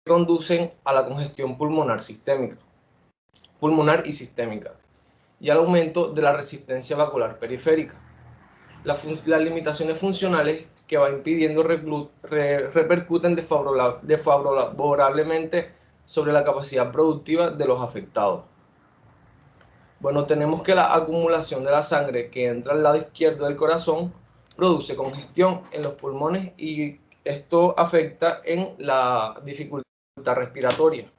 conducen a la congestión pulmonar y sistémica, y al aumento de la resistencia vascular periférica. Las limitaciones funcionales que va impidiendo repercuten desfavorablemente sobre la capacidad productiva de los afectados. Bueno, tenemos que la acumulación de la sangre que entra al lado izquierdo del corazón produce congestión en los pulmones y esto afecta en la dificultad respiratoria.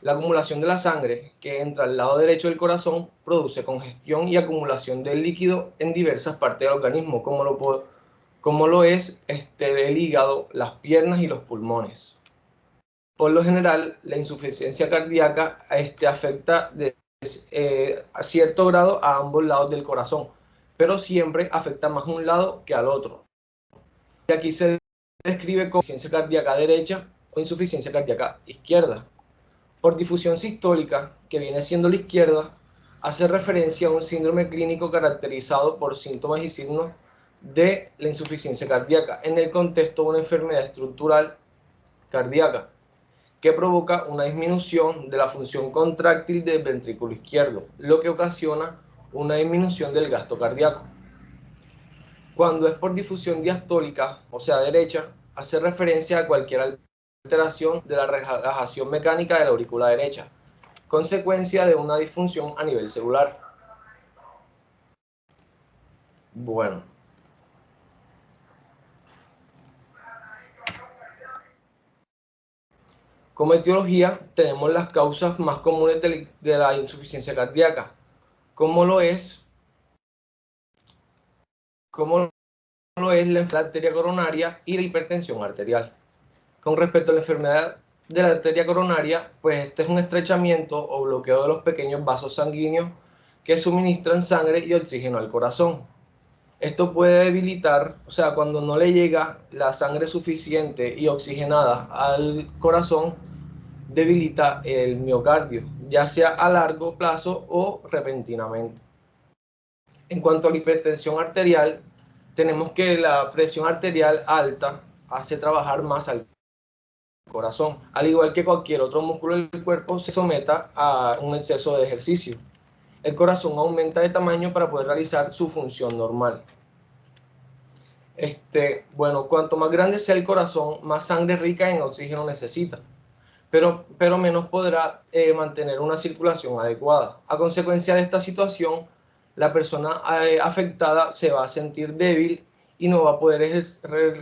La acumulación de la sangre que entra al lado derecho del corazón produce congestión y acumulación de líquido en diversas partes del organismo, como lo es el hígado, las piernas y los pulmones. Por lo general, la insuficiencia cardíaca afecta a cierto grado a ambos lados del corazón, pero siempre afecta más a un lado que al otro. Y aquí se describe como insuficiencia cardíaca derecha o insuficiencia cardíaca izquierda. Por difusión sistólica, que viene siendo la izquierda, hace referencia a un síndrome clínico caracterizado por síntomas y signos de la insuficiencia cardíaca en el contexto de una enfermedad estructural cardíaca que provoca una disminución de la función contráctil del ventrículo izquierdo, lo que ocasiona una disminución del gasto cardíaco. Cuando es por difusión diastólica, o sea derecha, hace referencia a cualquier alteración de la relajación mecánica de la aurícula derecha, consecuencia de una disfunción a nivel celular. Bueno. Como etiología, tenemos las causas más comunes de la insuficiencia cardíaca, como lo es la enfermedad arteria coronaria y la hipertensión arterial. Con respecto a la enfermedad de la arteria coronaria, pues este es un estrechamiento o bloqueo de los pequeños vasos sanguíneos que suministran sangre y oxígeno al corazón. Esto puede debilitar, o sea, cuando no le llega la sangre suficiente y oxigenada al corazón, debilita el miocardio, ya sea a largo plazo o repentinamente. En cuanto a la hipertensión arterial, tenemos que la presión arterial alta hace trabajar más al corazón, al igual que cualquier otro músculo del cuerpo se someta a un exceso de ejercicio. El corazón aumenta de tamaño para poder realizar su función normal. Bueno, cuanto más grande sea el corazón, más sangre rica en oxígeno necesita, pero menos podrá mantener una circulación adecuada. A consecuencia de esta situación, la persona afectada se va a sentir débil y no va a poder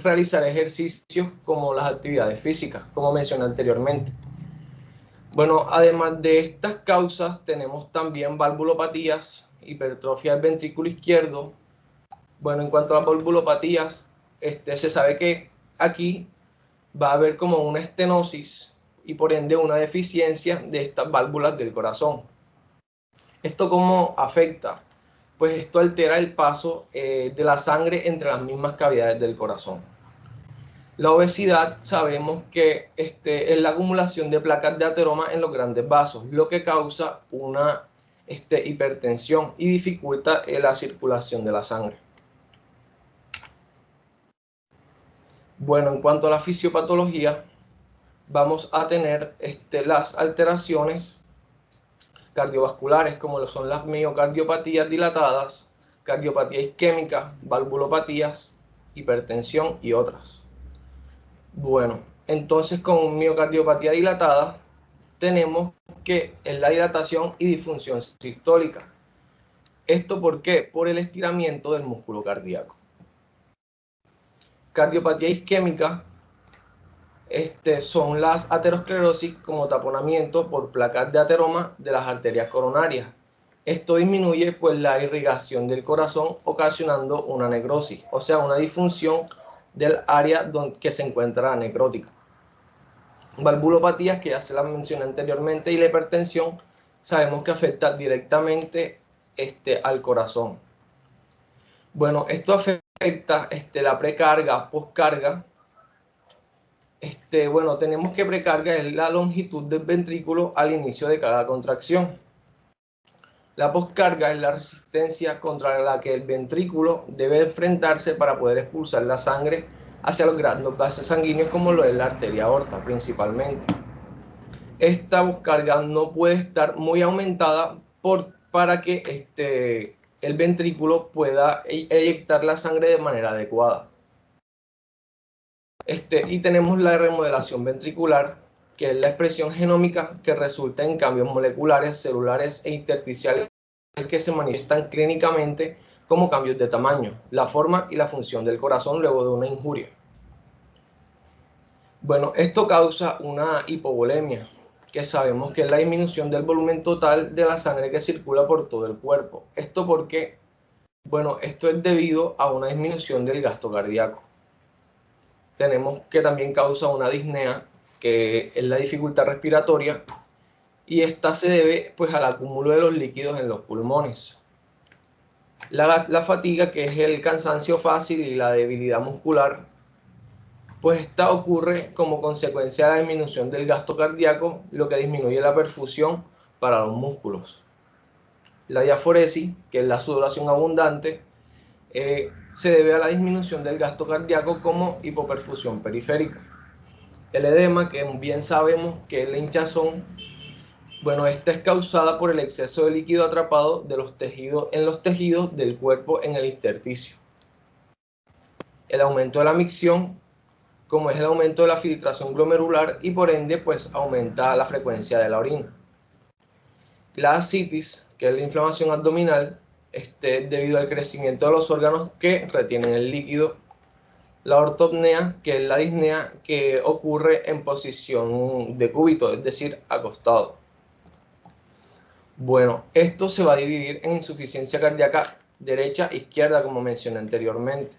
realizar ejercicios como las actividades físicas, como mencioné anteriormente. Bueno, además de estas causas, tenemos también valvulopatías, hipertrofia del ventrículo izquierdo. Bueno, en cuanto a las valvulopatías, se sabe que aquí va a haber como una estenosis y por ende una deficiencia de estas válvulas del corazón. ¿Esto cómo afecta? Pues esto altera el paso de la sangre entre las mismas cavidades del corazón. La obesidad sabemos que es la acumulación de placas de ateroma en los grandes vasos, lo que causa una hipertensión y dificulta la circulación de la sangre. Bueno, en cuanto a la fisiopatología, vamos a tener las alteraciones cardiovasculares, como lo son las miocardiopatías dilatadas, cardiopatía isquémica, valvulopatías, hipertensión y otras. Bueno, entonces con miocardiopatía dilatada tenemos que es la dilatación y disfunción sistólica. ¿Esto por qué? Por el estiramiento del músculo cardíaco. Cardiopatía isquémica son las aterosclerosis como taponamiento por placas de ateroma de las arterias coronarias. Esto disminuye pues la irrigación del corazón ocasionando una necrosis, o sea, una disfunción del área que se encuentra necrótica. Valvulopatías, que ya se las mencioné anteriormente, y la hipertensión sabemos que afecta directamente al corazón. Bueno, esto afecta la precarga, poscarga. Bueno, tenemos que precarga es la longitud del ventrículo al inicio de cada contracción. La poscarga es la resistencia contra la que el ventrículo debe enfrentarse para poder expulsar la sangre hacia los grandes vasos sanguíneos como lo es la arteria aorta principalmente. Esta carga no puede estar muy aumentada para que el ventrículo pueda eyectar la sangre de manera adecuada. Y tenemos la remodelación ventricular, que es la expresión genómica que resulta en cambios moleculares, celulares e intersticiales que se manifiestan clínicamente como cambios de tamaño, la forma y la función del corazón luego de una injuria. Bueno, esto causa una hipovolemia, que sabemos que es la disminución del volumen total de la sangre que circula por todo el cuerpo. ¿Esto por qué? Bueno, esto es debido a una disminución del gasto cardíaco. Tenemos que también causa una disnea, que es la dificultad respiratoria, y esta se debe pues al acúmulo de los líquidos en los pulmones. La fatiga, que es el cansancio fácil y la debilidad muscular, pues esta ocurre como consecuencia de la disminución del gasto cardíaco, lo que disminuye la perfusión para los músculos. La diaforesis, que es la sudoración abundante, se debe a la disminución del gasto cardíaco como hipoperfusión periférica. El edema, que bien sabemos que es la hinchazón, bueno, esta es causada por el exceso de líquido atrapado en los tejidos del cuerpo en el intersticio. El aumento de la micción, como es el aumento de la filtración glomerular y por ende pues aumenta la frecuencia de la orina. La ascitis, que es la inflamación abdominal, debido al crecimiento de los órganos que retienen el líquido. La ortopnea, que es la disnea que ocurre en posición de cúbito, es decir, acostado. Bueno, esto se va a dividir en insuficiencia cardíaca derecha e izquierda, como mencioné anteriormente.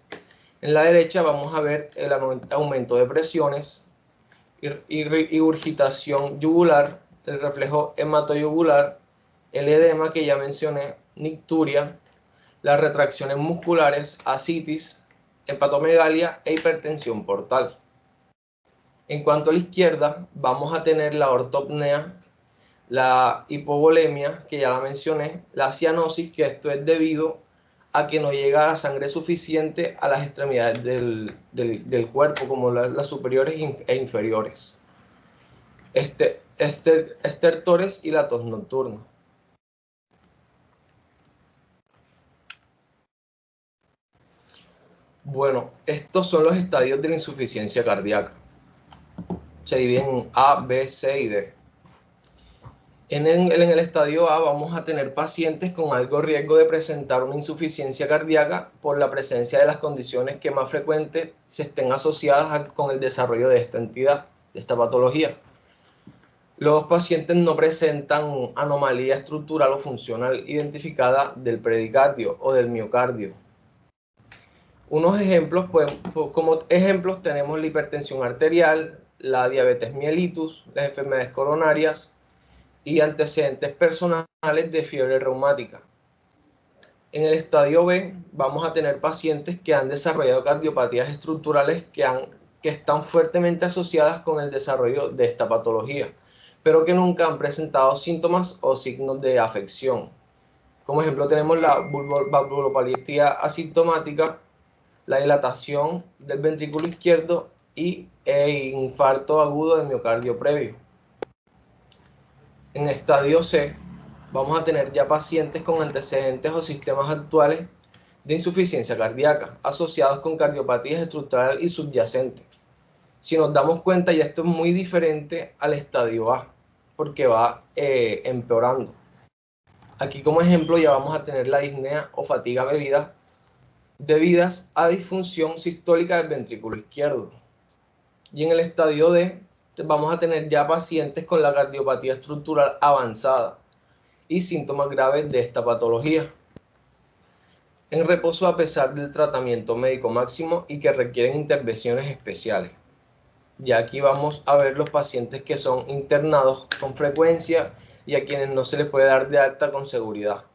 En la derecha vamos a ver el aumento de presiones, regurgitación yugular, el reflejo hematoyugular, el edema que ya mencioné, nicturia, las retracciones musculares, ascitis, hepatomegalia e hipertensión portal. En cuanto a la izquierda, vamos a tener la ortopnea, la hipovolemia, que ya la mencioné, la cianosis, que esto es debido a que no llega la sangre suficiente a las extremidades del cuerpo, como las superiores e inferiores. Estertores y la tos nocturna. Bueno, estos son los estadios de la insuficiencia cardíaca. Se dividen en A, B, C y D. En el estadio A vamos a tener pacientes con alto riesgo de presentar una insuficiencia cardíaca por la presencia de las condiciones que más frecuentes se estén asociadas con el desarrollo de esta entidad, de esta patología. Los pacientes no presentan anomalía estructural o funcional identificada del pericardio o del miocardio. Unos ejemplos, como ejemplos tenemos la hipertensión arterial, la diabetes mellitus, las enfermedades coronarias y antecedentes personales de fiebre reumática. En el estadio B vamos a tener pacientes que han desarrollado cardiopatías estructurales que están fuertemente asociadas con el desarrollo de esta patología, pero que nunca han presentado síntomas o signos de afección. Como ejemplo tenemos la valvulopatía asintomática, la dilatación del ventrículo izquierdo y el infarto agudo del miocardio previo. En estadio C vamos a tener ya pacientes con antecedentes o sistemas actuales de insuficiencia cardíaca asociados con cardiopatías estructural y subyacentes. Si nos damos cuenta, ya esto es muy diferente al estadio A, porque va empeorando. Aquí como ejemplo ya vamos a tener la disnea o fatiga debidas a disfunción sistólica del ventrículo izquierdo. Y en el estadio D vamos a tener ya pacientes con la cardiopatía estructural avanzada y síntomas graves de esta patología, en reposo a pesar del tratamiento médico máximo y que requieren intervenciones especiales. Ya aquí vamos a ver los pacientes que son internados con frecuencia y a quienes no se les puede dar de alta con seguridad.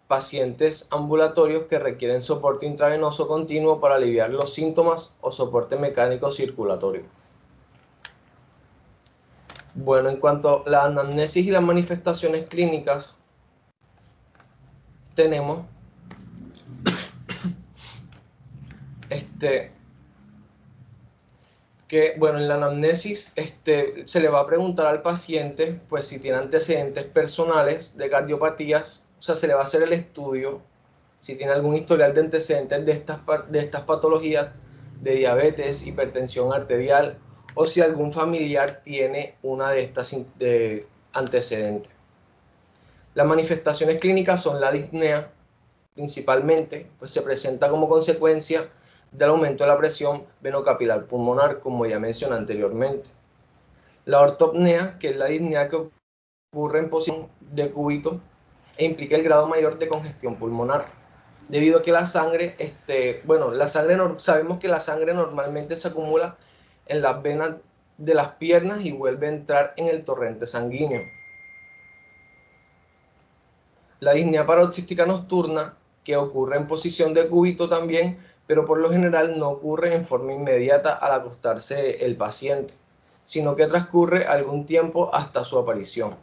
Pacientes ambulatorios que requieren soporte intravenoso continuo para aliviar los síntomas o soporte mecánico circulatorio. Bueno, en cuanto a la anamnesis y las manifestaciones clínicas, tenemos que, bueno, en la anamnesis se le va a preguntar al paciente, pues si tiene antecedentes personales de cardiopatías, o sea, se le va a hacer el estudio, si tiene algún historial de antecedentes de estas patologías, de diabetes, hipertensión arterial, o si algún familiar tiene una de estas antecedentes. Las manifestaciones clínicas son la disnea, principalmente, pues se presenta como consecuencia del aumento de la presión venocapilar pulmonar, como ya mencioné anteriormente. La ortopnea, que es la disnea que ocurre en posición de cúbito e implica el grado mayor de congestión pulmonar, debido a que la sangre, sabemos que la sangre normalmente se acumula en las venas de las piernas y vuelve a entrar en el torrente sanguíneo. La disnea paroxística nocturna, que ocurre en posición de cúbito también, pero por lo general no ocurre en forma inmediata al acostarse el paciente, sino que transcurre algún tiempo hasta su aparición.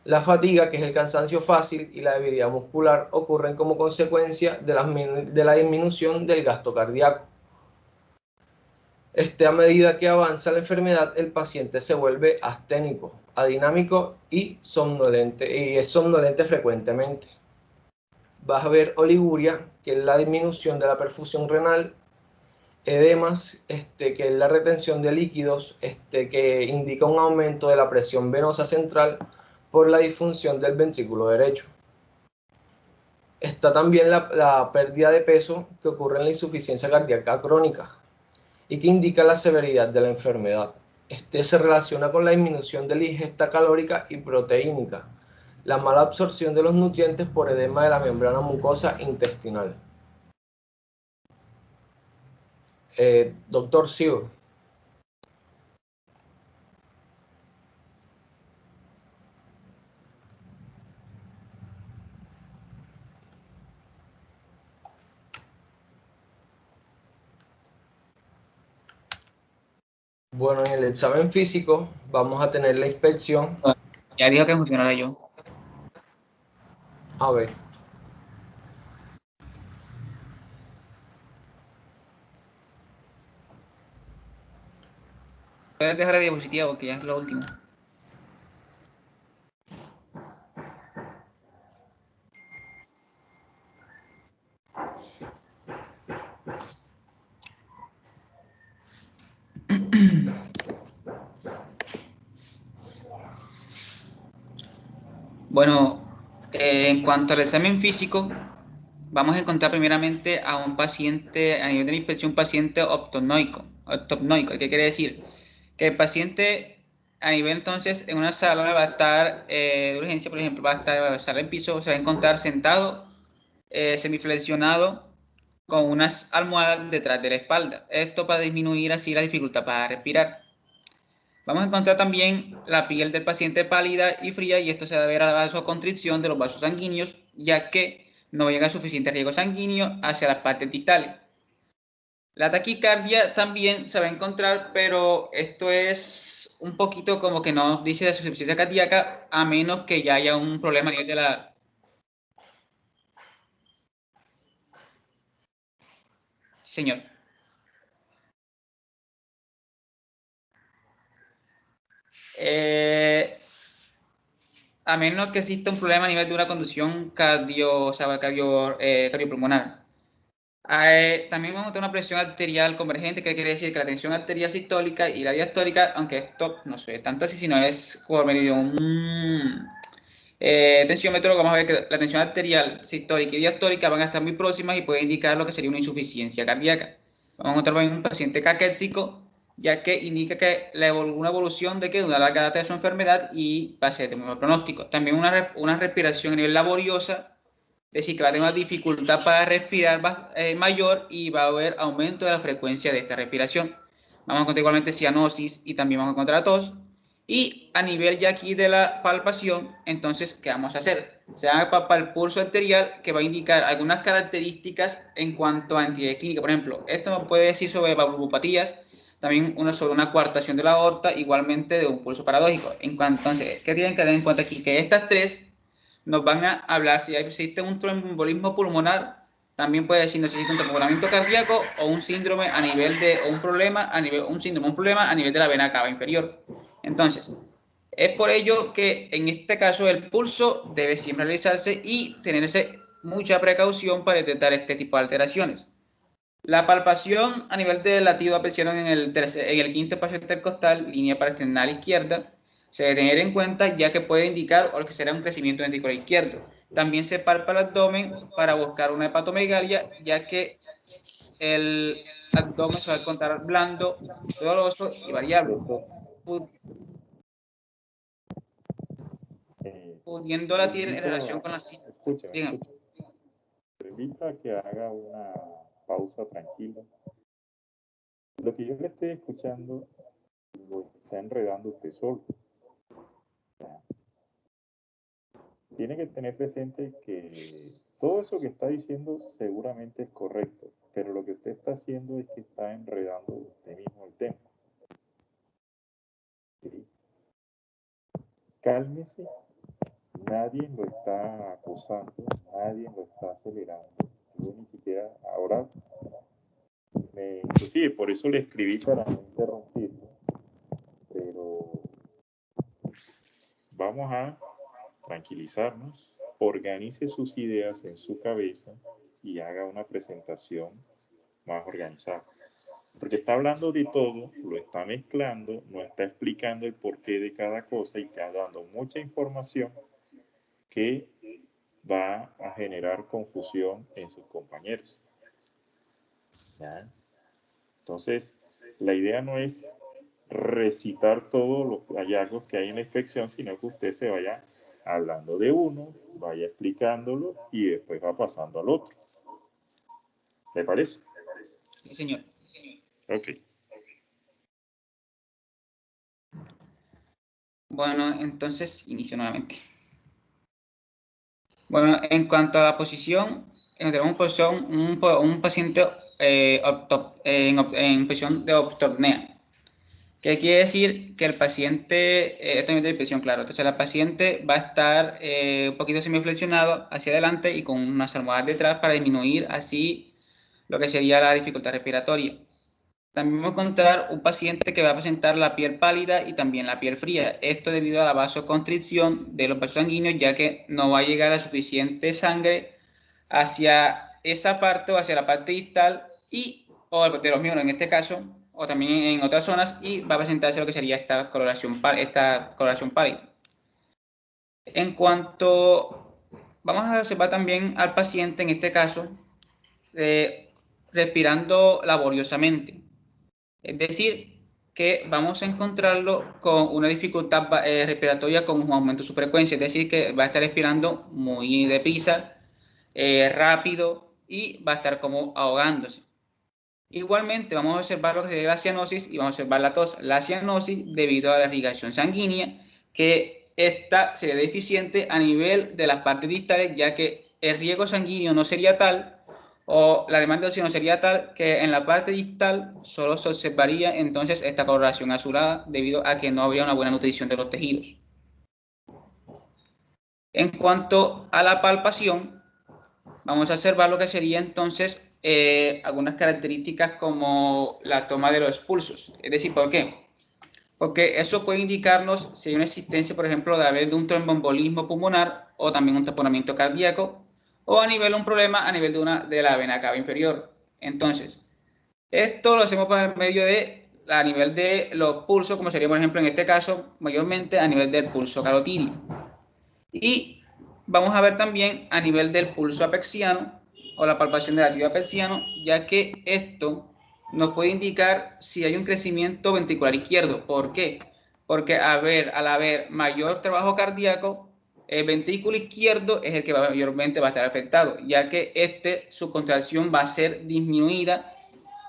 La fatiga, que es el cansancio fácil, y la debilidad muscular ocurren como consecuencia de la disminución del gasto cardíaco. A medida que avanza la enfermedad, el paciente se vuelve asténico, adinámico y es somnolente frecuentemente. Vas a ver oliguria, que es la disminución de la perfusión renal, edemas, que es la retención de líquidos, que indica un aumento de la presión venosa central por la disfunción del ventrículo derecho. Está también la pérdida de peso, que ocurre en la insuficiencia cardíaca crónica y que indica la severidad de la enfermedad. Se relaciona con la disminución de la ingesta calórica y proteínica, la mala absorción de los nutrientes por edema de la membrana mucosa intestinal. Doctor Sigo. Bueno, en el examen físico vamos a tener la inspección. Ya dijo que funcionara yo. A ver. Puedes dejar la diapositiva porque ya es lo último. Bueno, en cuanto al examen físico, vamos a encontrar primeramente a un paciente, a nivel de la inspección, un paciente optopnoico. ¿Qué quiere decir? Que el paciente a nivel entonces en una sala va a estar de urgencia, por ejemplo, va a estar en piso, se va a encontrar sentado, semiflexionado, con unas almohadas detrás de la espalda. Esto para disminuir así la dificultad para respirar. Vamos a encontrar también la piel del paciente pálida y fría, y esto se debe a la vasoconstricción de los vasos sanguíneos, ya que no llega suficiente riego sanguíneo hacia las partes distales. La taquicardia también se va a encontrar, pero esto es un poquito como que no dice de insuficiencia cardíaca, a menos que ya haya un problema a nivel de la... Señor. A menos que exista un problema a nivel de una conducción cardiopulmonar. También vamos a tener una presión arterial convergente, que quiere decir que la tensión arterial sistólica y la diastólica, aunque esto no sé tanto así, sino es por medio de un tensiómetro, vamos a ver que la tensión arterial sistólica y diastólica van a estar muy próximas y puede indicar lo que sería una insuficiencia cardíaca. Vamos a encontrar un paciente caquéxico, ya que indica que una evolución de una larga data de su enfermedad y va a ser de muy mal pronóstico. También una respiración a nivel laboriosa, es decir, que va a tener una dificultad para respirar mayor, y va a haber aumento de la frecuencia de esta respiración. Vamos a encontrar igualmente cianosis y también vamos a encontrar tos. Y a nivel ya aquí de la palpación, entonces, ¿qué vamos a hacer? Se va a palpar el pulso arterial, que va a indicar algunas características en cuanto a entidades clínicas. Por ejemplo, esto nos puede decir sobre valvulopatías, también sobre una coartación de la aorta, igualmente de un pulso paradójico. Entonces, ¿qué tienen que tener en cuenta aquí? Que estas tres nos van a hablar si existe un tromboembolismo pulmonar, También puede decir necesita un tamponamiento cardíaco o un síndrome a nivel de, o un problema a nivel, un síndrome, un problema a nivel de la vena cava inferior. Entonces, es por ello que en este caso el pulso debe siempre realizarse y tenerse mucha precaución para detectar este tipo de alteraciones. La palpación a nivel del latido apreciado en el quinto espacio intercostal, línea parasternal izquierda, se debe tener en cuenta ya que puede indicar o que será un crecimiento ventricular izquierdo. También se palpa el abdomen para buscar una hepatomegalia, ya que el abdomen se va a encontrar blando, doloroso y variable, pudiendo Te latir en invito relación a, con la cista. escúchame, te invito a que haga una pausa tranquila. Lo que yo le estoy escuchando lo está enredando usted solo. Tiene que tener presente que todo eso que está diciendo seguramente es correcto, pero lo que usted está haciendo es que está enredando usted mismo el tema. ¿Sí? Cálmese, nadie lo está acusando, nadie lo está acelerando. Yo ni siquiera ahora, inclusive por eso le escribí para no interrumpirlo, pero vamos a tranquilizarnos, organice sus ideas en su cabeza y haga una presentación más organizada. Porque está hablando de todo, lo está mezclando, no está explicando el porqué de cada cosa y está dando mucha información que va a generar confusión en sus compañeros. ¿Ya? Entonces, la idea no es recitar todos los hallazgos que hay en la inspección, sino que usted se vaya hablando de uno, vaya explicándolo y después va pasando al otro. ¿Le parece? Sí, señor. Ok. Bueno, entonces inicio nuevamente. Bueno, en cuanto a la posición, tenemos un paciente en posición de obstopnea. ¿Qué quiere decir? Que el paciente, esto es de impresión, claro, entonces la paciente va a estar un poquito semiflexionado hacia adelante y con unas almohadas detrás para disminuir así lo que sería la dificultad respiratoria. También vamos a encontrar un paciente que va a presentar la piel pálida y también la piel fría. Esto debido a la vasoconstricción de los vasos sanguíneos, ya que no va a llegar la suficiente sangre hacia esa parte o hacia la parte distal o de los miembros en este caso, o también en otras zonas, y va a presentarse lo que sería esta coloración pálida. En cuanto, vamos a observar también al paciente en este caso, respirando laboriosamente. Es decir, que vamos a encontrarlo con una dificultad respiratoria con un aumento de su frecuencia, es decir, que va a estar respirando muy deprisa, rápido y va a estar como ahogándose. Igualmente vamos a observar lo que sería la cianosis y vamos a observar la tos. La cianosis debido a la irrigación sanguínea, que esta sería deficiente a nivel de las partes distales, ya que el riego sanguíneo no sería tal o la demanda de oxígeno sería tal que en la parte distal solo se observaría entonces esta coloración azulada debido a que no habría una buena nutrición de los tejidos. En cuanto a la palpación, vamos a observar lo que sería entonces algunas características como la toma de los pulsos. Es decir, ¿por qué? Porque eso puede indicarnos si hay una existencia, por ejemplo, de un tromboembolismo pulmonar o también un taponamiento cardíaco o a nivel un problema a nivel de la vena cava inferior. Entonces, esto lo hacemos por medio a nivel de los pulsos, como sería, por ejemplo, en este caso, mayormente a nivel del pulso carotídeo. Y vamos a ver también a nivel del pulso apexiano o la palpación del latido apexiano, ya que esto nos puede indicar si hay un crecimiento ventricular izquierdo. ¿Por qué? Porque al haber mayor trabajo cardíaco, el ventrículo izquierdo es el que mayormente va a estar afectado, ya que su contracción va a ser disminuida,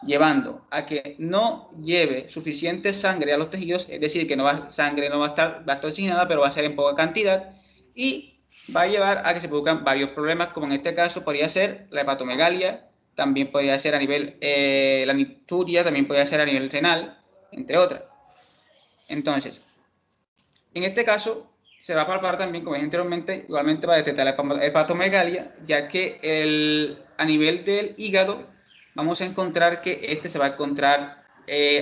llevando a que no lleve suficiente sangre a los tejidos, es decir, que sangre no va a estar oxigenada, pero va a ser en poca cantidad y va a llevar a que se produzcan varios problemas, como en este caso podría ser la hepatomegalia, también podría ser a nivel la nicturia, también podría ser a nivel renal, entre otras. Entonces, en este caso se va a palpar también, como dije anteriormente, igualmente va a detectar la hepatomegalia, ya que a nivel del hígado, vamos a encontrar que este se va a encontrar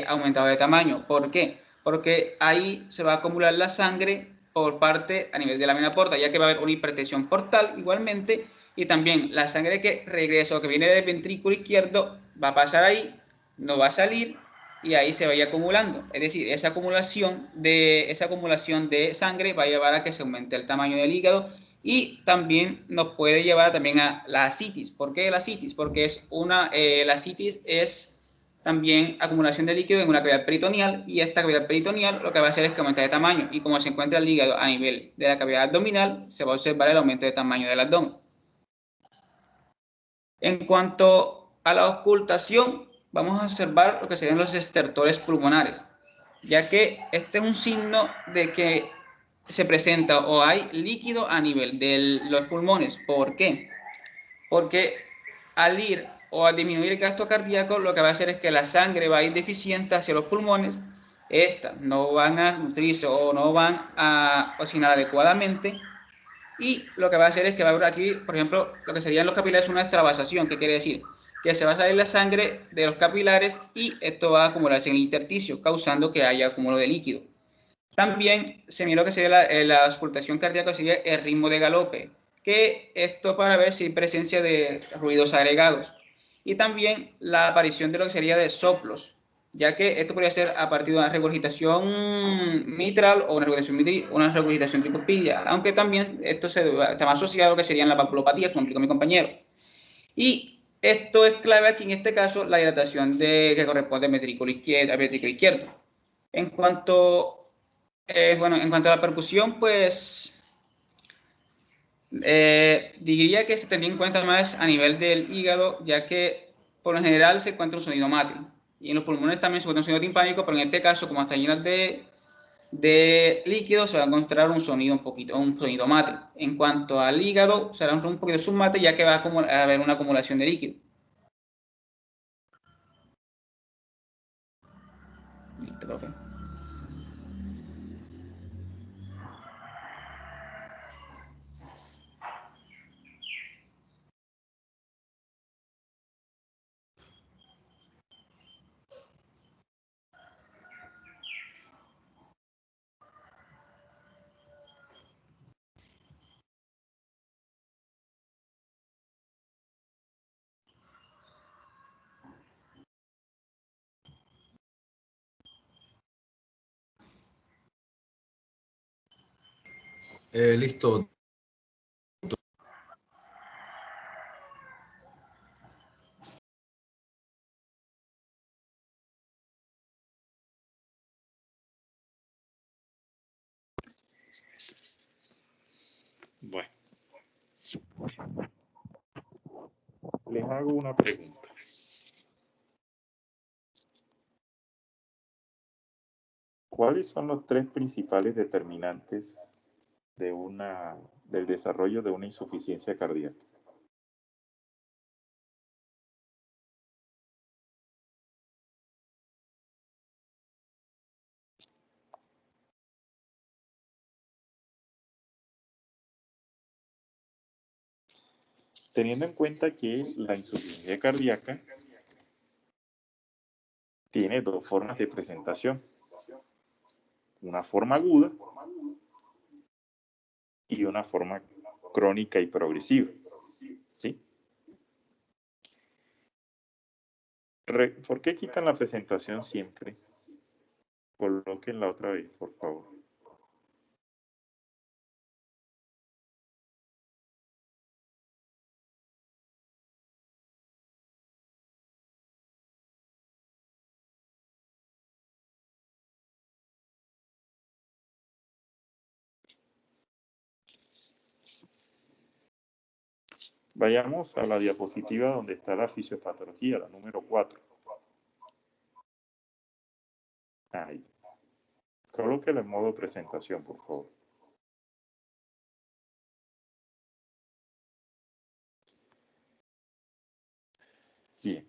aumentado de tamaño. ¿Por qué? Porque ahí se va a acumular la sangre por parte a nivel de la vena porta, ya que va a haber una hipertensión portal igualmente, y también la sangre que regresa o que viene del ventrículo izquierdo va a pasar ahí, no va a salir, y ahí se vaya acumulando. Es decir, esa acumulación de sangre va a llevar a que se aumente el tamaño del hígado, y también nos puede llevar también a la ascitis. ¿Por qué la ascitis? Porque la ascitis es también acumulación de líquido en una cavidad peritoneal, y esta cavidad peritoneal lo que va a hacer es que aumente de tamaño, y como se encuentra el hígado a nivel de la cavidad abdominal, se va a observar el aumento de tamaño del abdomen. En cuanto a la auscultación, vamos a observar lo que serían los estertores pulmonares, ya que este es un signo de que se presenta o hay líquido a nivel de los pulmones. ¿Por qué? Porque al ir o a disminuir el gasto cardíaco, lo que va a hacer es que la sangre va a ir deficiente hacia los pulmones, estas no van a nutrirse o no van a oxigenar adecuadamente, y lo que va a hacer es que va a haber aquí, por ejemplo, lo que serían los capilares, una extravasación. ¿Qué quiere decir? Que se va a salir la sangre de los capilares y esto va a acumularse en el intersticio, causando que haya acúmulo de líquido. También se mira lo que sería la auscultación cardíaca, sería el ritmo de galope, que esto para ver si hay presencia de ruidos agregados. Y también la aparición de lo que sería de soplos, ya que esto podría ser a partir de una regurgitación mitral o una regurgitación tricuspidia, aunque también esto está más asociado a lo que serían las valvulopatías, como explicó mi compañero. Y esto es clave aquí en este caso, la dilatación que corresponde al ventrículo izquierdo. En cuanto, en cuanto a la percusión, pues diría que se tendría en cuenta más a nivel del hígado, ya que por lo general se encuentra un sonido mate. Y en los pulmones también se encuentra un sonido timpánico, pero en este caso, como está lleno de líquido, se va a encontrar un sonido mate. En cuanto al hígado, será un poquito submate, ya que va a haber una acumulación de líquido. Listo, profe. Listo. Bueno, les hago una pregunta. ¿Cuáles son los tres principales determinantes del desarrollo de una insuficiencia cardíaca? Teniendo en cuenta que la insuficiencia cardíaca tiene dos formas de presentación, una forma aguda y una forma crónica y progresiva. ¿Sí? ¿Por qué quitan la presentación siempre? Colóquenla otra vez, por favor. Vayamos a la diapositiva donde está la fisiopatología, la número 4. Ahí. Colóquela en modo presentación, por favor. Bien.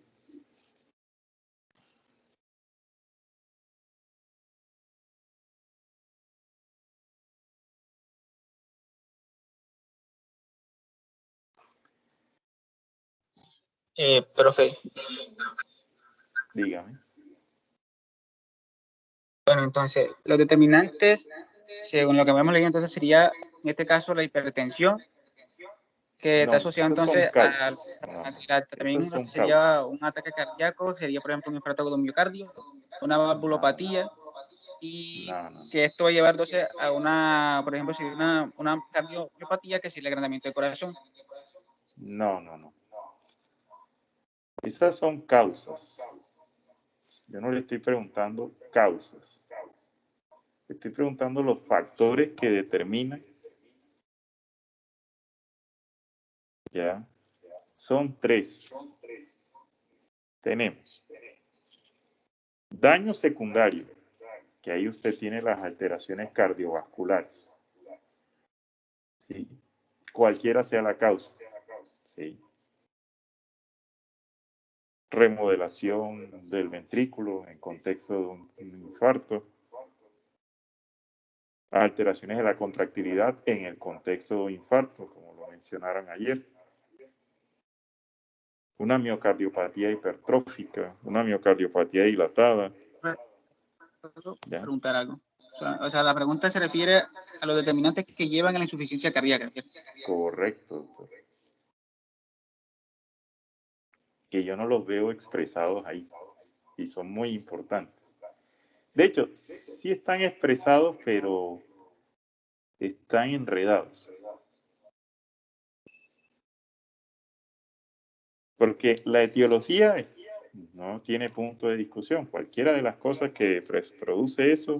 Profe, Dígame. bueno, entonces, los determinantes, según lo que hemos leído, entonces sería, en este caso, la hipertensión, que está No, asociada esas son entonces causas. No, también esas son sería causas. un ataque cardíaco, sería, por ejemplo, un infarto de miocardio, una valvulopatía, y No, no, que esto va a llevar entonces a una, por ejemplo, si una cardiopatía, que es el agrandamiento del corazón. no, no, no. Esas son causas. Yo no le estoy preguntando causas. Estoy preguntando los factores que determinan. Ya. Son tres. Tenemos daño secundario, que ahí usted tiene las alteraciones cardiovasculares. ¿Sí? Cualquiera sea la causa. ¿Sí? Remodelación del ventrículo en contexto de un infarto. Alteraciones de la contractilidad en el contexto de un infarto, como lo mencionaron ayer. Una miocardiopatía hipertrófica, una miocardiopatía dilatada. ¿Ya? Preguntar algo. O sea, la pregunta se refiere a los determinantes que llevan a la insuficiencia cardíaca. Correcto, doctor. Que yo no los veo expresados ahí y son muy importantes. De hecho, sí están expresados, pero están enredados. Porque la etiología no tiene punto de discusión. Cualquiera de las cosas que produce eso,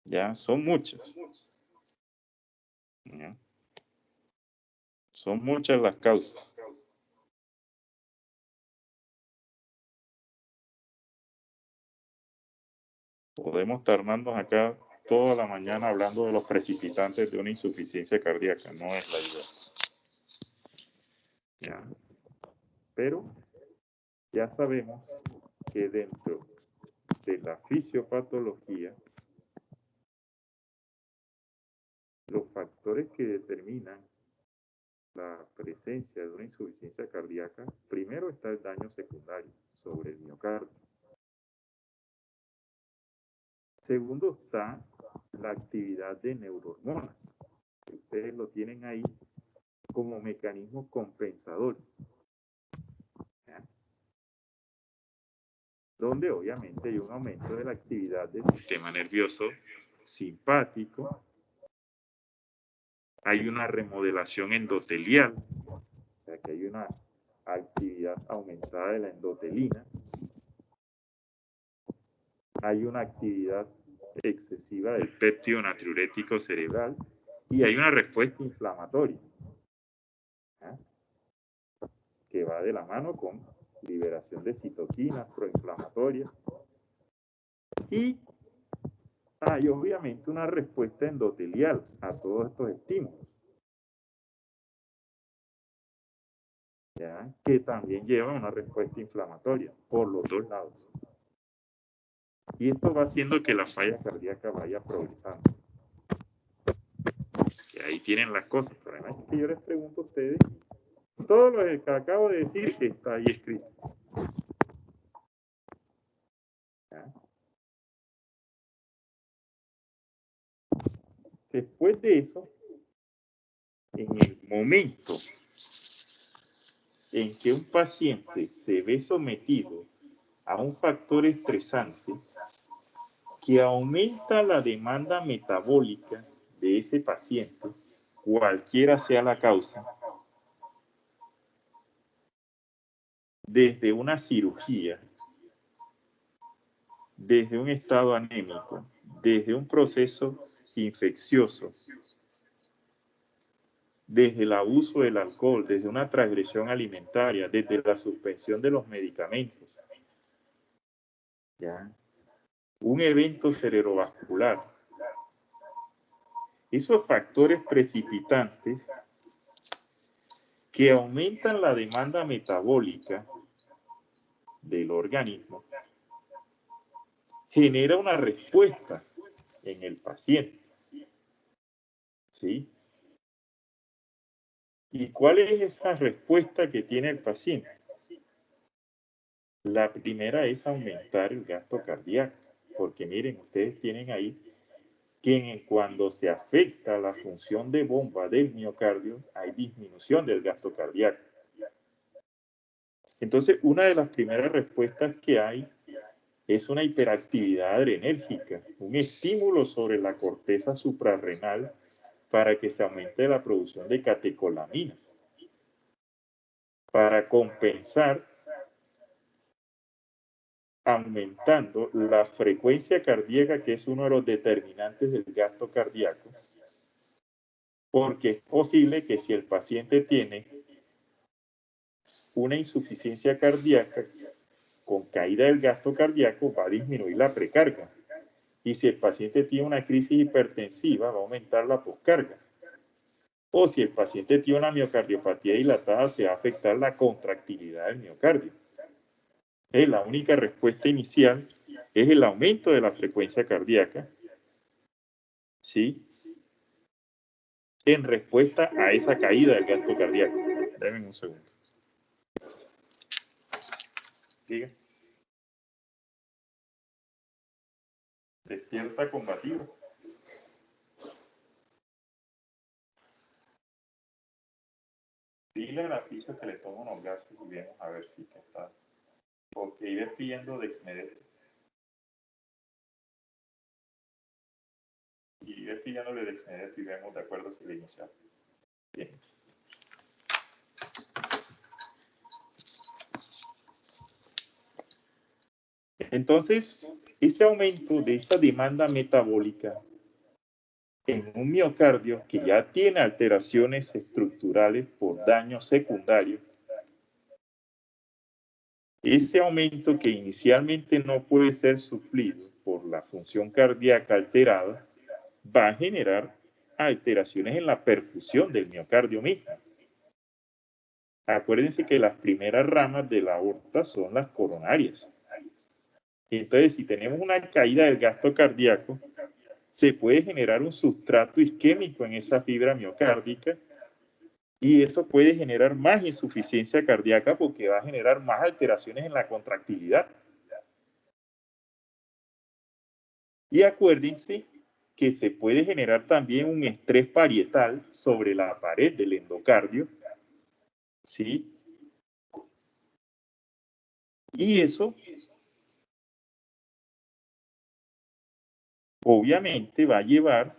ya son muchas. ¿Ya? Son muchas las causas. Podemos tardarnos acá toda la mañana hablando de los precipitantes de una insuficiencia cardíaca. No es la idea. ¿Ya? Pero ya sabemos que dentro de la fisiopatología, los factores que determinan la presencia de una insuficiencia cardíaca, primero está el daño secundario sobre el miocardio. Segundo está la actividad de neurohormonas, que ustedes lo tienen ahí como mecanismos compensadores, ¿ya? Donde obviamente hay un aumento de la actividad del sistema nervioso simpático, hay una remodelación endotelial, o sea que hay una actividad aumentada de la endotelina, hay una actividad excesiva del péptido natriurético cerebral y hay una respuesta inflamatoria, ¿eh? Que va de la mano con liberación de citoquinas proinflamatorias y hay obviamente una respuesta endotelial a todos estos estímulos, ¿ya? Que también lleva una respuesta inflamatoria por los dos lados. Y esto va haciendo que la falla cardíaca vaya progresando. Que ahí tienen las cosas, pero además es que yo les pregunto a ustedes, todo lo que acabo de decir está ahí escrito. ¿Ya? Después de eso, en el momento en que un paciente se ve sometido a un factor estresante que aumenta la demanda metabólica de ese paciente, cualquiera sea la causa, desde una cirugía, desde un estado anémico, desde un proceso infeccioso, desde el abuso del alcohol, desde una transgresión alimentaria, desde la suspensión de los medicamentos, ¿ya? Un evento cerebrovascular. Esos factores precipitantes que aumentan la demanda metabólica del organismo genera una respuesta en el paciente, ¿sí? ¿Y cuál es esa respuesta que tiene el paciente? La primera es aumentar el gasto cardíaco, porque miren, ustedes tienen ahí que cuando se afecta la función de bomba del miocardio, hay disminución del gasto cardíaco. Entonces, una de las primeras respuestas que hay es una hiperactividad adrenérgica, un estímulo sobre la corteza suprarrenal para que se aumente la producción de catecolaminas, para compensar aumentando la frecuencia cardíaca, que es uno de los determinantes del gasto cardíaco, porque es posible que si el paciente tiene una insuficiencia cardíaca con caída del gasto cardíaco, va a disminuir la precarga. Y si el paciente tiene una crisis hipertensiva, va a aumentar la poscarga. O si el paciente tiene una miocardiopatía dilatada, se va a afectar la contractilidad del miocardio. La única respuesta inicial es el aumento de la frecuencia cardíaca, ¿sí? En respuesta a esa caída del gasto cardíaco. Denme un segundo. Diga. Despierta combativo. Dile al aficio que le tome unos gases y vemos a ver si está. Porque iba pidiendo Dexmedeto. Y iba pidiéndole Dexmedeto y vemos de acuerdo si le iniciamos. Bien. Entonces, ese aumento de esa demanda metabólica en un miocardio que ya tiene alteraciones estructurales por daño secundario, ese aumento que inicialmente no puede ser suplido por la función cardíaca alterada, va a generar alteraciones en la perfusión del miocardio mismo. Acuérdense que las primeras ramas de la aorta son las coronarias. Entonces, si tenemos una caída del gasto cardíaco, se puede generar un sustrato isquémico en esa fibra miocárdica y eso puede generar más insuficiencia cardíaca porque va a generar más alteraciones en la contractilidad. Y acuérdense que se puede generar también un estrés parietal sobre la pared del endocardio, ¿sí? Y eso obviamente va a llevar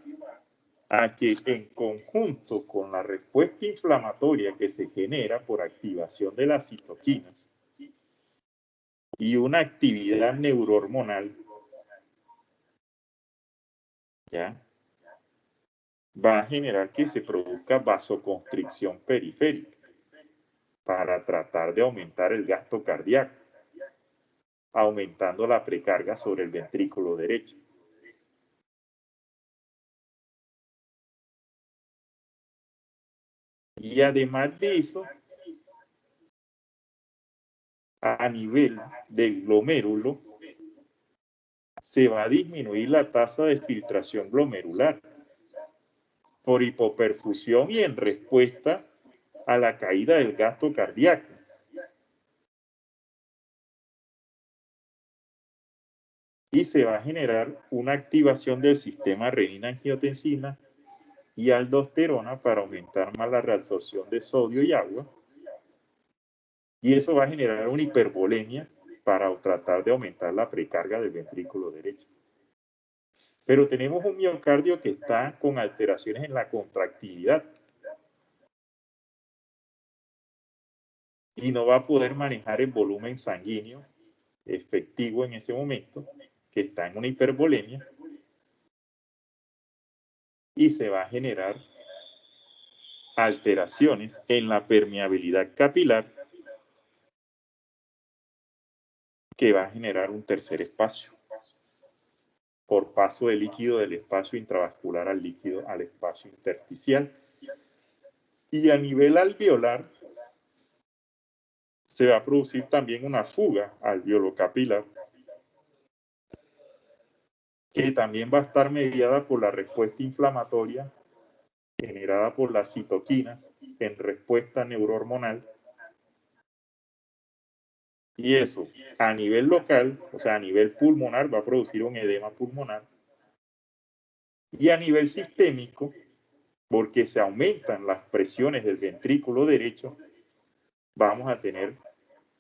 a que en conjunto con la respuesta inflamatoria que se genera por activación de las citoquinas y una actividad neurohormonal, ¿ya? Va a generar que se produzca vasoconstricción periférica para tratar de aumentar el gasto cardíaco, aumentando la precarga sobre el ventrículo derecho. Y además de eso, a nivel del glomérulo, se va a disminuir la tasa de filtración glomerular por hipoperfusión y en respuesta a la caída del gasto cardíaco. Y se va a generar una activación del sistema renina-angiotensina y aldosterona para aumentar más la reabsorción de sodio y agua. Y eso va a generar una hipervolemia para tratar de aumentar la precarga del ventrículo derecho. Pero tenemos un miocardio que está con alteraciones en la contractilidad y no va a poder manejar el volumen sanguíneo efectivo en ese momento, que está en una hipervolemia, y se va a generar alteraciones en la permeabilidad capilar que va a generar un tercer espacio por paso de líquido del espacio intravascular al líquido al espacio intersticial. Y a nivel alveolar se va a producir también una fuga alveolocapilar que también va a estar mediada por la respuesta inflamatoria generada por las citoquinas en respuesta neurohormonal. Y eso, a nivel local, o sea, a nivel pulmonar, va a producir un edema pulmonar. Y a nivel sistémico, porque se aumentan las presiones del ventrículo derecho, vamos a tener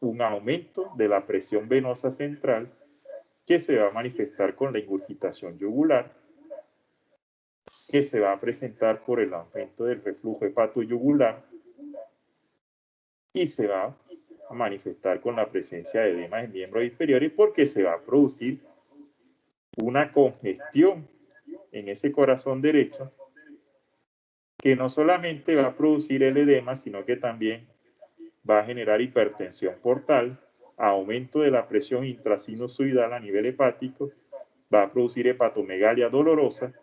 un aumento de la presión venosa central que se va a manifestar con la ingurgitación yugular, que se va a presentar por el aumento del reflujo hepatoyugular y se va a manifestar con la presencia de edema en miembros inferiores porque se va a producir una congestión en ese corazón derecho que no solamente va a producir el edema, sino que también va a generar hipertensión portal, aumento de la presión intrasinusoidal a nivel hepático, va a producir hepatomegalia dolorosa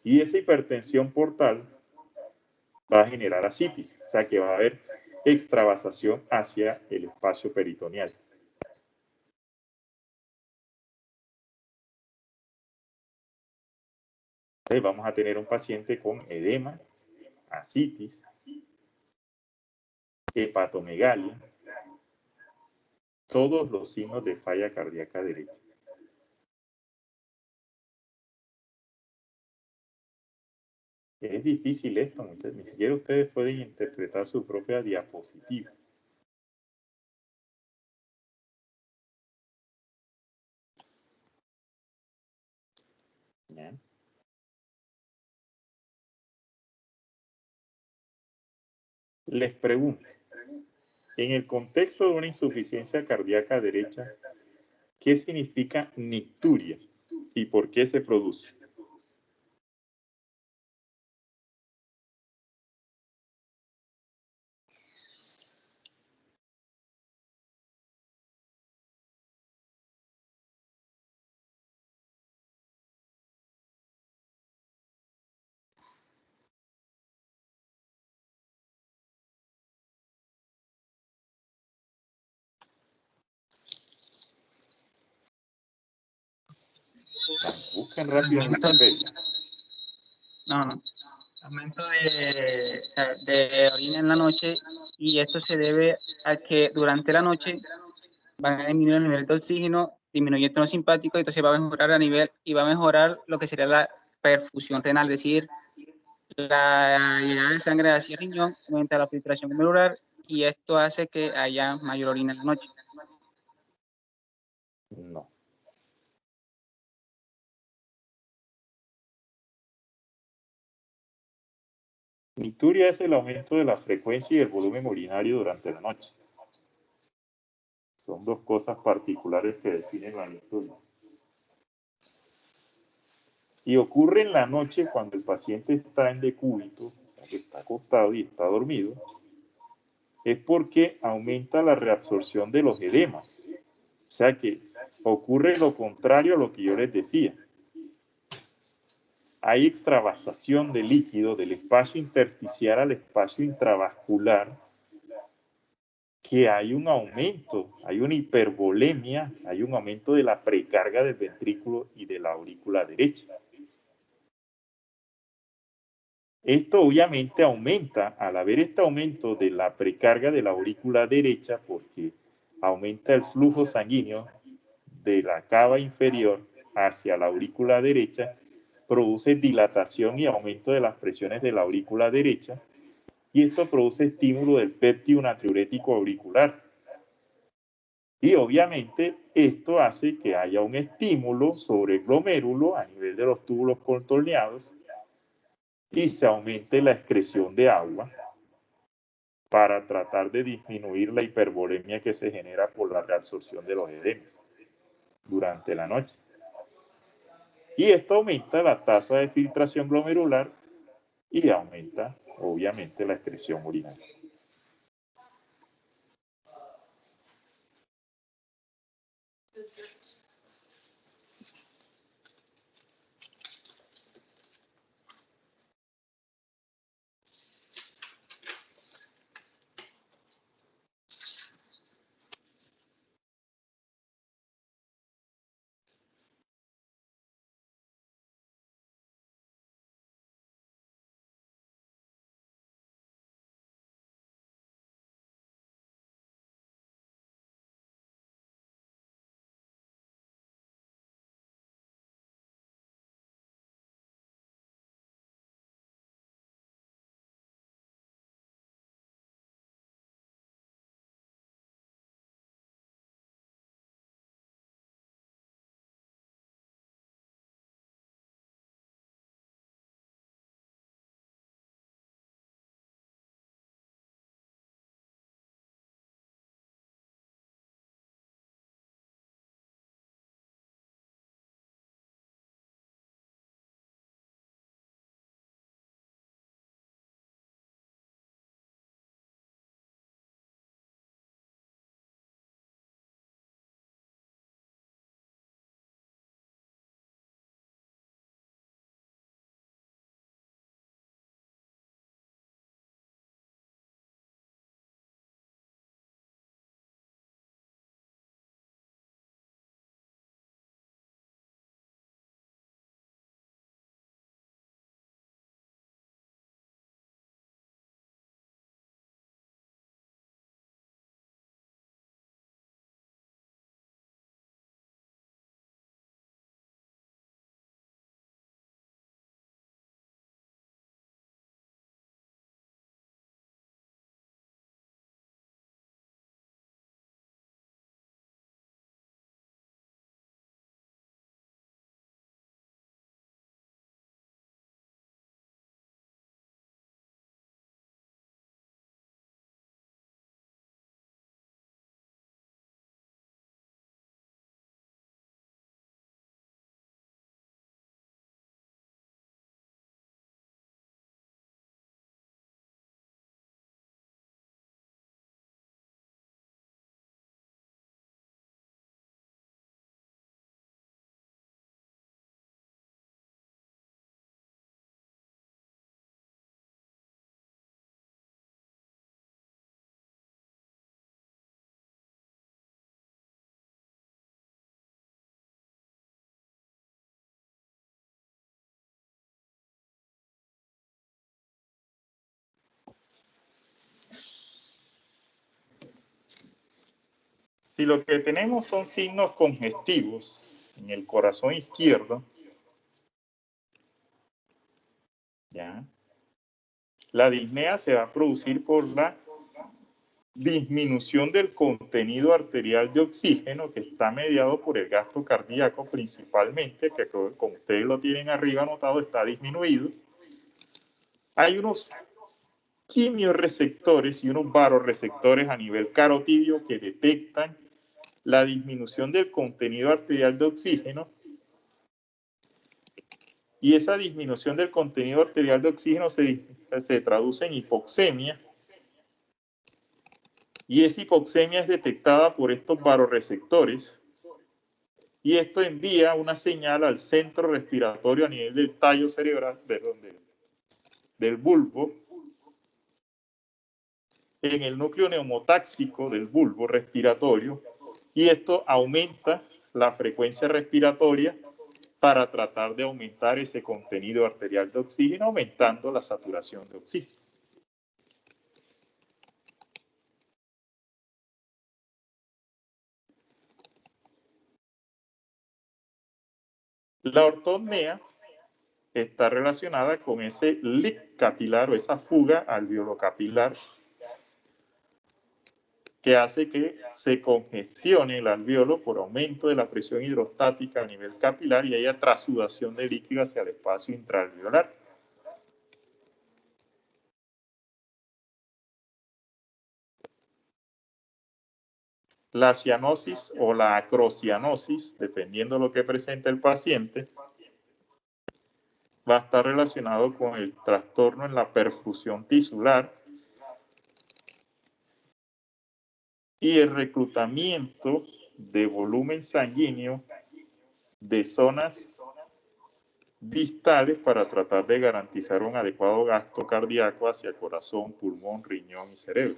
y esa hipertensión portal va a generar ascitis, o sea que va a haber extravasación hacia el espacio peritoneal. Entonces vamos a tener un paciente con edema, ascitis, hepatomegalia, todos los signos de falla cardíaca derecha. Es difícil esto, ni siquiera ustedes pueden interpretar su propia diapositiva. ¿Ya? Les pregunto, en el contexto de una insuficiencia cardíaca derecha, ¿qué significa nicturia y por qué se produce? Buscan rápidamente en Facebook. No. Aumento de orina en la noche, y esto se debe a que durante la noche van a disminuir el nivel de oxígeno, disminuye el tono simpático, y entonces va a mejorar a nivel y va a mejorar lo que sería la perfusión renal, es decir, la llegada de sangre hacia el riñón, aumenta la filtración glomerular y esto hace que haya mayor orina en la noche. No. Nicturia es el aumento de la frecuencia y el volumen urinario durante la noche. Son dos cosas particulares que definen la nicturia. Y ocurre en la noche cuando el paciente está en decúbito, o sea, que está acostado y está dormido, es porque aumenta la reabsorción de los edemas. O sea que ocurre lo contrario a lo que yo les decía. Hay extravasación de líquido del espacio intersticial al espacio intravascular, que hay un aumento, hay una hipervolemia, hay un aumento de la precarga del ventrículo y de la aurícula derecha. Esto obviamente aumenta, al haber este aumento de la precarga de la aurícula derecha, porque aumenta el flujo sanguíneo de la cava inferior hacia la aurícula derecha, produce dilatación y aumento de las presiones de la aurícula derecha, y esto produce estímulo del péptido natriurético auricular. Y obviamente esto hace que haya un estímulo sobre el glomérulo a nivel de los túbulos contorneados y se aumente la excreción de agua para tratar de disminuir la hipervolemia que se genera por la reabsorción de los edemas durante la noche. Y esto aumenta la tasa de filtración glomerular y aumenta, obviamente, la excreción urinaria. Si lo que tenemos son signos congestivos en el corazón izquierdo, ¿ya? La disnea se va a producir por la disminución del contenido arterial de oxígeno que está mediado por el gasto cardíaco principalmente, que como ustedes lo tienen arriba anotado, está disminuido. Hay unos quimiorreceptores y unos varoreceptores a nivel carotidio que detectan la disminución del contenido arterial de oxígeno, y esa disminución del contenido arterial de oxígeno se traduce en hipoxemia, y esa hipoxemia es detectada por estos varoreceptores, y esto envía una señal al centro respiratorio a nivel del tallo cerebral, del bulbo, en el núcleo neumotáxico del bulbo respiratorio, y esto aumenta la frecuencia respiratoria para tratar de aumentar ese contenido arterial de oxígeno, aumentando la saturación de oxígeno. La ortopnea está relacionada con ese leak capilar o esa fuga alveolocapilar que hace que se congestione el alveolo por aumento de la presión hidrostática a nivel capilar y haya trasudación de líquido hacia el espacio intraalveolar. La cianosis o la acrocianosis, dependiendo de lo que presente el paciente, va a estar relacionado con el trastorno en la perfusión tisular y el reclutamiento de volumen sanguíneo de zonas distales para tratar de garantizar un adecuado gasto cardíaco hacia corazón, pulmón, riñón y cerebro.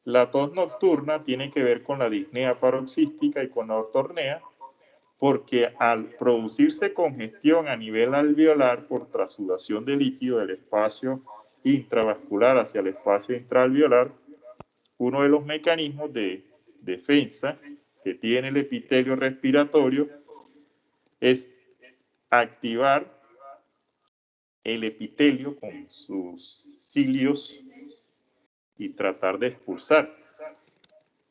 La tos nocturna tiene que ver con la disnea paroxística y con la ortornea, porque al producirse congestión a nivel alveolar por trasudación de líquido del espacio intravascular hacia el espacio intraalveolar, uno de los mecanismos de defensa que tiene el epitelio respiratorio es activar el epitelio con sus cilios y tratar de expulsar.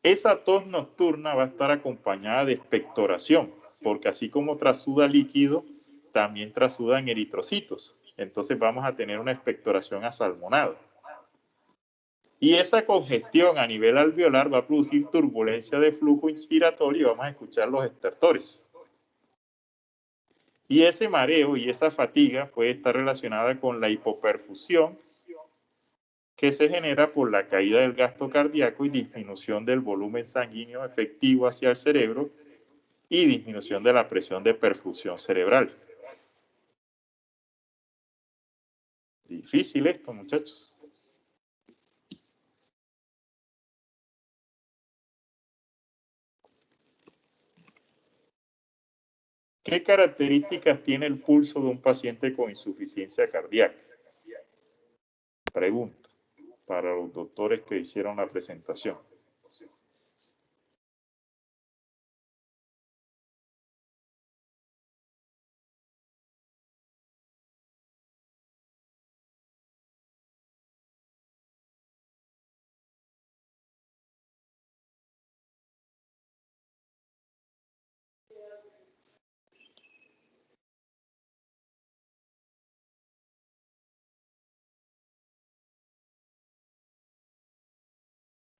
Esa tos nocturna va a estar acompañada de expectoración, porque así como trasuda líquido, también trasudan eritrocitos. Entonces vamos a tener una expectoración asalmonada. Y esa congestión a nivel alveolar va a producir turbulencia de flujo inspiratorio y vamos a escuchar los estertores. Y ese mareo y esa fatiga puede estar relacionada con la hipoperfusión que se genera por la caída del gasto cardíaco y disminución del volumen sanguíneo efectivo hacia el cerebro y disminución de la presión de perfusión cerebral. Difícil esto, muchachos. ¿Qué características tiene el pulso de un paciente con insuficiencia cardíaca? Pregunta para los doctores que hicieron la presentación.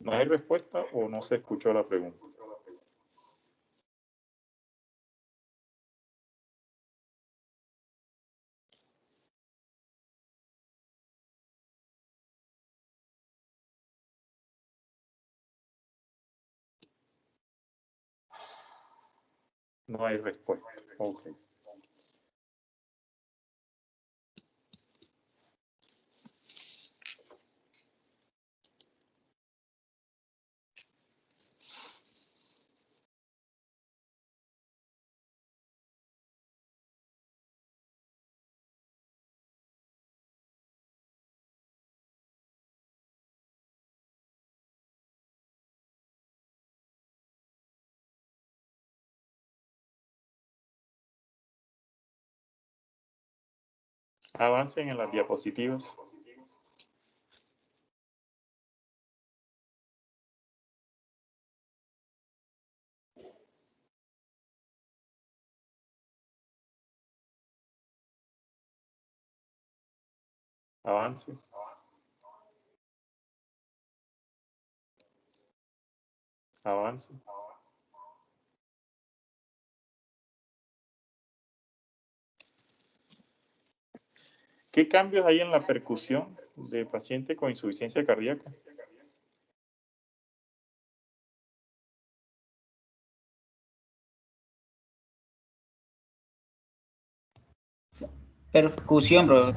¿No hay respuesta o no se escuchó la pregunta? No hay respuesta. Ok. Avancen en las diapositivas. Avance. Avance. ¿Qué cambios hay en la percusión de paciente con insuficiencia cardíaca? Percusión, bro.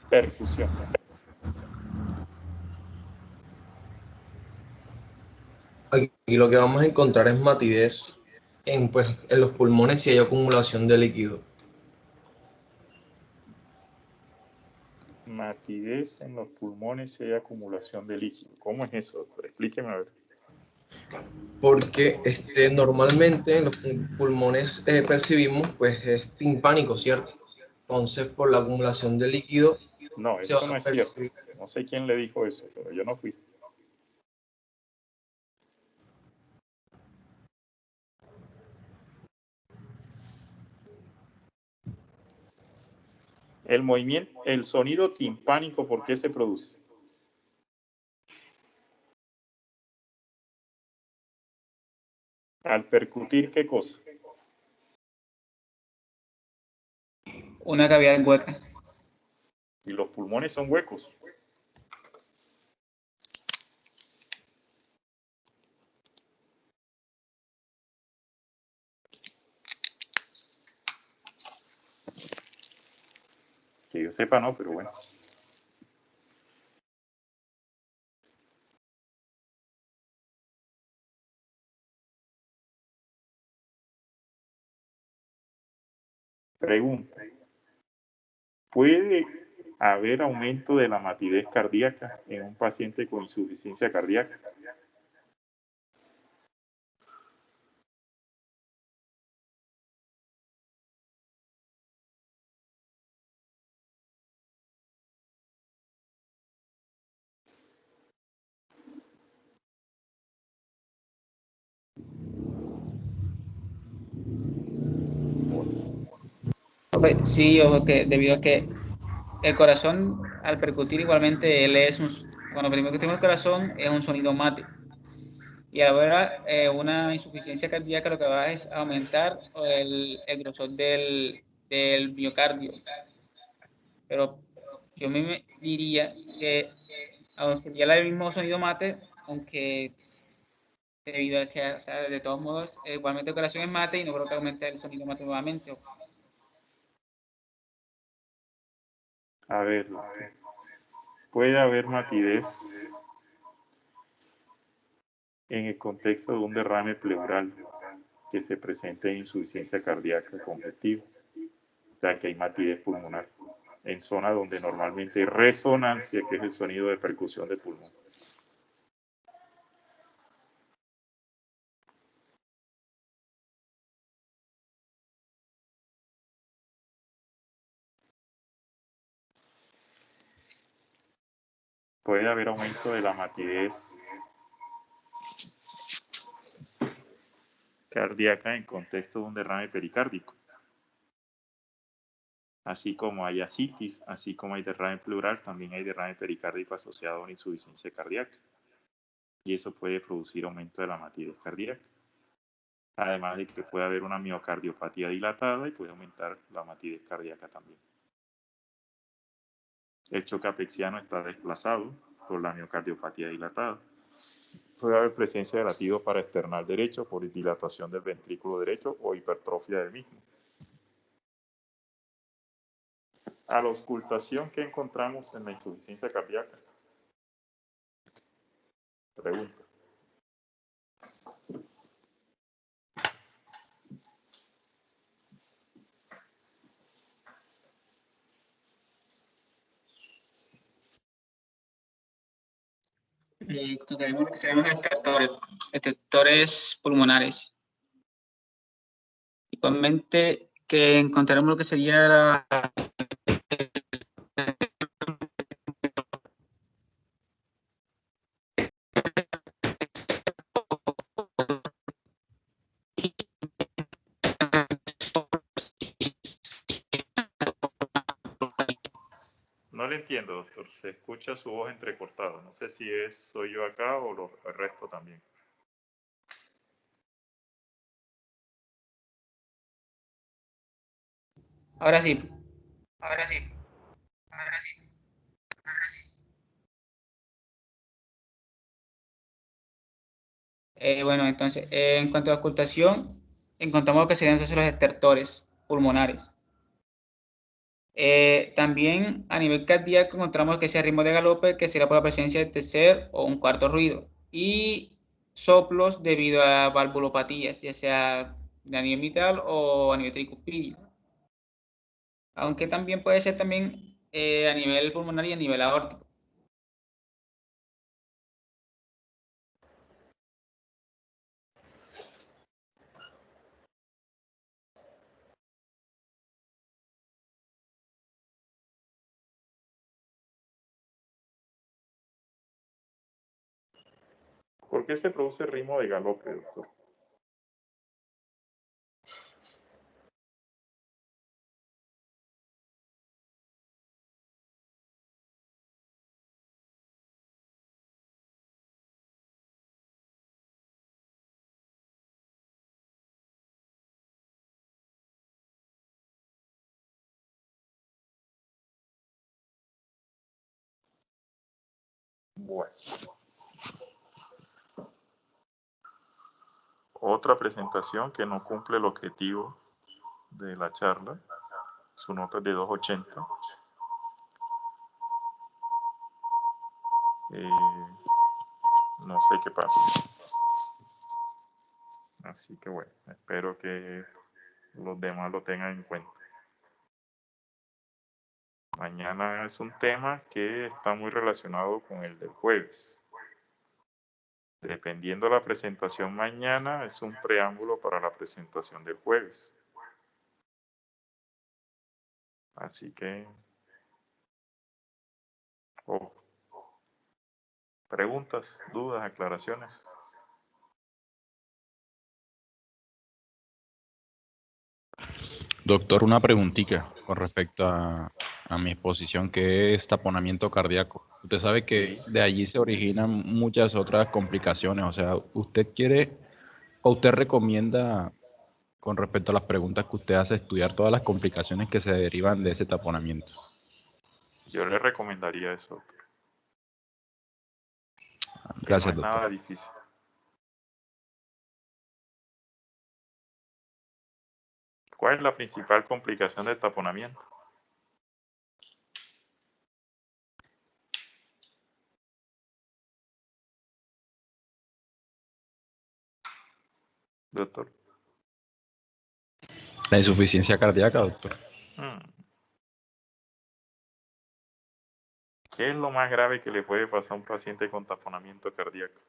Percusión. Aquí lo que vamos a encontrar es matidez en los pulmones si hay acumulación de líquido. Matidez en los pulmones y hay acumulación de líquido. ¿Cómo es eso, doctor? Explíqueme a ver. Porque normalmente en los pulmones percibimos pues es timpánico, ¿cierto? Entonces por la acumulación de líquido No, se va eso no a es cierto. percibir. No sé quién le dijo eso, pero yo no fui. El movimiento, el sonido timpánico, ¿por qué se produce? Al percutir, ¿qué cosa? Una cavidad hueca. Y los pulmones son huecos. Que yo sepa, no, pero bueno. Pregunta. ¿Puede haber aumento de la matidez cardíaca en un paciente con insuficiencia cardíaca? Okay, sí, ojo, que debido a que el corazón al percutir igualmente cuando percutimos el corazón es un sonido mate. Y ahora una insuficiencia cardíaca lo que va es aumentar el grosor del miocardio. Pero yo me diría que sería el mismo sonido mate, aunque debido a que, o sea, de todos modos, igualmente el corazón es mate y no creo que aumente el sonido mate nuevamente. A ver, puede haber matidez en el contexto de un derrame pleural que se presente en insuficiencia cardíaca congestiva, o sea que hay matidez pulmonar en zona donde normalmente hay resonancia, que es el sonido de percusión de pulmón. Puede haber aumento de la matidez cardíaca en contexto de un derrame pericárdico. Así como hay ascitis, así como hay derrame pleural, también hay derrame pericárdico asociado a una insuficiencia cardíaca. Y eso puede producir aumento de la matidez cardíaca. Además de que puede haber una miocardiopatía dilatada y puede aumentar la matidez cardíaca también. El choque apexiano está desplazado por la miocardiopatía dilatada. Puede haber presencia de latido paraesternal derecho por dilatación del ventrículo derecho o hipertrofia del mismo. A la auscultación que encontramos en la insuficiencia cardíaca. Pregunta. Tenemos lo que se llaman estertores pulmonares. Igualmente que encontraremos lo que sería No le entiendo, doctor. Se escucha su voz entrecortada. No sé si soy yo acá o el resto también. Ahora sí. Ahora sí. Ahora sí. Bueno, entonces, en cuanto a auscultación, encontramos lo que serían entonces los estertores pulmonares. También a nivel cardíaco encontramos que sea ritmo de galope, que será por la presencia de tercer o un cuarto ruido. Y soplos debido a valvulopatías, ya sea a nivel mitral o a nivel tricuspidio. Aunque también puede ser también a nivel pulmonar y a nivel aórtico. ¿Por qué se produce ritmo de galope, doctor? Bueno. Otra presentación que no cumple el objetivo de la charla. Su nota es de 280. No sé qué pasa. Así que bueno, espero que los demás lo tengan en cuenta. Mañana es un tema que está muy relacionado con el del jueves. Dependiendo de la presentación mañana, es un preámbulo para la presentación del jueves. Así que, preguntas, dudas, aclaraciones. Doctor, una preguntita con respecto a mi exposición, que es taponamiento cardíaco. Usted sabe que Sí. de allí se originan muchas otras complicaciones. O sea, ¿usted quiere o usted recomienda, con respecto a las preguntas que usted hace, estudiar todas las complicaciones que se derivan de ese taponamiento? Yo le recomendaría eso, doctor. Que no Gracias, es doctor. nada difícil. ¿Cuál es la principal complicación del taponamiento? Doctor. La insuficiencia cardíaca, doctor. ¿Qué es lo más grave que le puede pasar a un paciente con taponamiento cardíaco?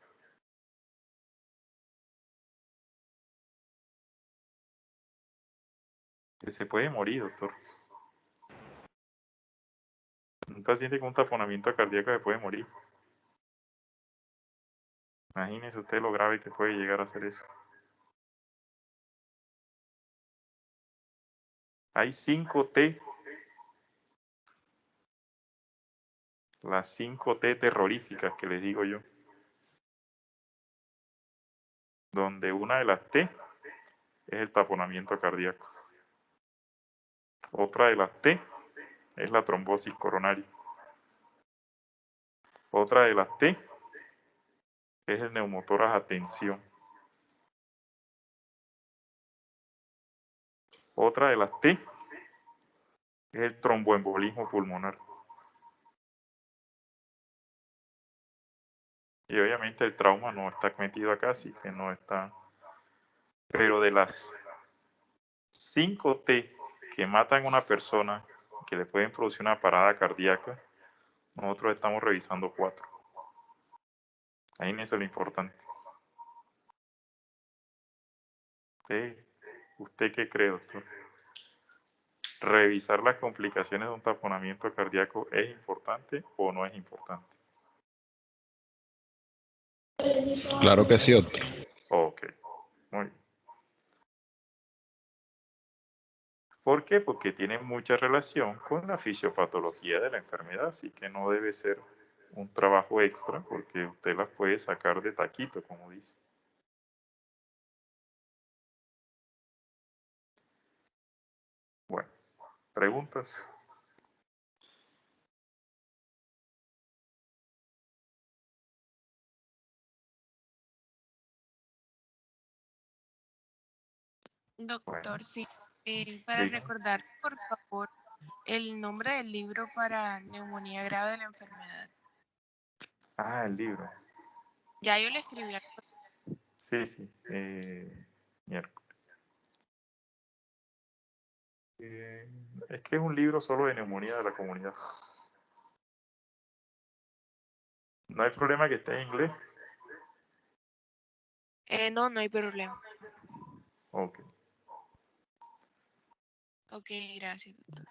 Que se puede morir, doctor. Un paciente con un taponamiento cardíaco se puede morir. Imagínese usted lo grave que puede llegar a ser eso. Hay 5T. Las 5T terroríficas que les digo yo. Donde una de las T es el taponamiento cardíaco. Otra de las T es la trombosis coronaria. Otra de las T es el neumotórax a tensión. Otra de las T es el tromboembolismo pulmonar. Y obviamente el trauma no está metido acá, así que no está. Pero de las 5T que matan a una persona, que le pueden producir una parada cardíaca, nosotros estamos revisando 4. Ahí en eso es lo importante. ¿Usted qué cree, doctor? ¿Revisar las complicaciones de un taponamiento cardíaco es importante o no es importante? Claro que sí, doctor. Ok, muy bien. ¿Por qué? Porque tiene mucha relación con la fisiopatología de la enfermedad, así que no debe ser un trabajo extra porque usted las puede sacar de taquito, como dice. Bueno, ¿preguntas? Bueno, Doctor, sí. Para dígame. recordar, por favor, el nombre del libro para neumonía grave de la enfermedad. Ah, el libro. Ya yo le escribí. Sí, sí. Miércoles. Es que es un libro solo de neumonía de la comunidad. No hay problema que esté en inglés. No, no hay problema. Ok. Ok, gracias, doctor.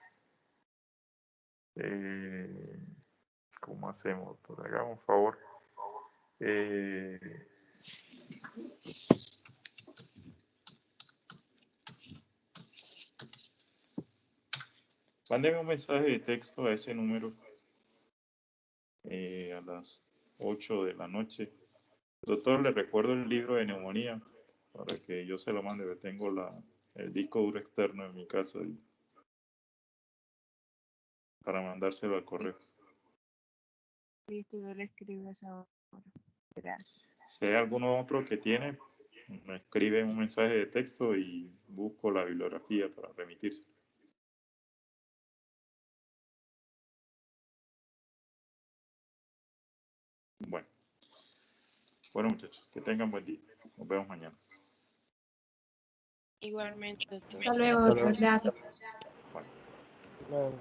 ¿Cómo hacemos, doctor? Hagamos un favor. Mándeme un mensaje de texto a ese número a las 8 de la noche. Doctor, le recuerdo el libro de neumonía para que yo se lo mande. Yo tengo el disco duro externo en mi casa para mandárselo al correo. Listo, yo le escribo a esa hora. Gracias. Si hay alguno otro que tiene, me escribe un mensaje de texto y busco la bibliografía para remitirse. Bueno muchachos, que tengan buen día. Nos vemos mañana. Igualmente, doctor. Hasta luego, doctor. Gracias. Bye. No.